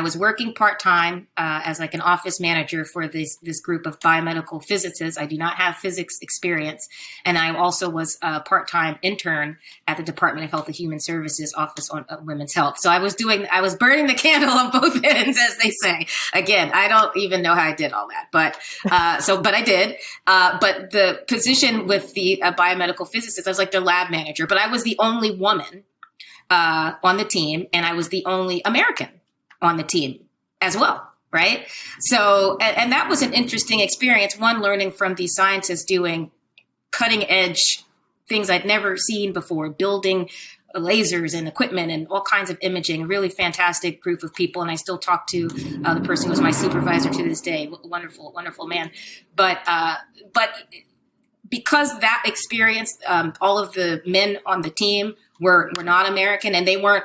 I was working part-time as like an office manager for this group of biomedical physicists. I do not have physics experience. And I also was a part-time intern at the Department of Health and Human Services Office on Women's Health. So I was burning the candle on both ends, as they say. Again, I don't even know how I did all that, but I did. But the position with the biomedical physicists, I was like their lab manager, but I was the only woman on the team, and I was the only American on the team as well, right? So, and that was an interesting experience, one, learning from these scientists doing cutting edge things I'd never seen before, building lasers and equipment and all kinds of imaging, a really fantastic group of people. And I still talk to the person who was my supervisor to this day, wonderful, wonderful man. But because that experience, all of the men on the team were not American, and they weren't,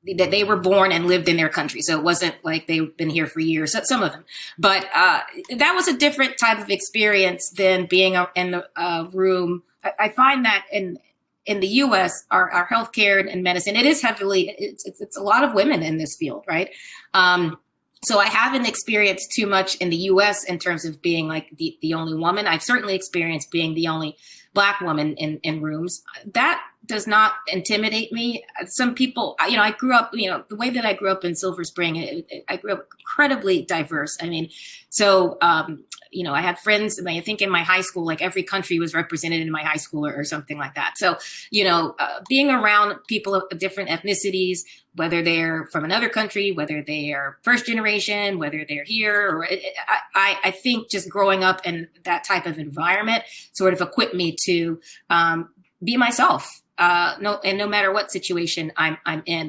they were born and lived in their country. So it wasn't like they've been here for years, some of them. But that was a different type of experience than being in the room. I find that in the U.S., our healthcare and medicine, it is heavily, it's a lot of women in this field, right? So I haven't experienced too much in the U.S. in terms of being like the only woman. I've certainly experienced being the only Black woman in rooms. That does not intimidate me. Some people, I grew up, the way that I grew up in Silver Spring, I grew up incredibly diverse. I mean, so, I had friends, I think in my high school, like every country was represented in my high school or something like that. So, being around people of different ethnicities, whether they're from another country, whether they are first generation, whether they're here, or I think just growing up in that type of environment sort of equipped me to be myself, no matter what situation I'm in.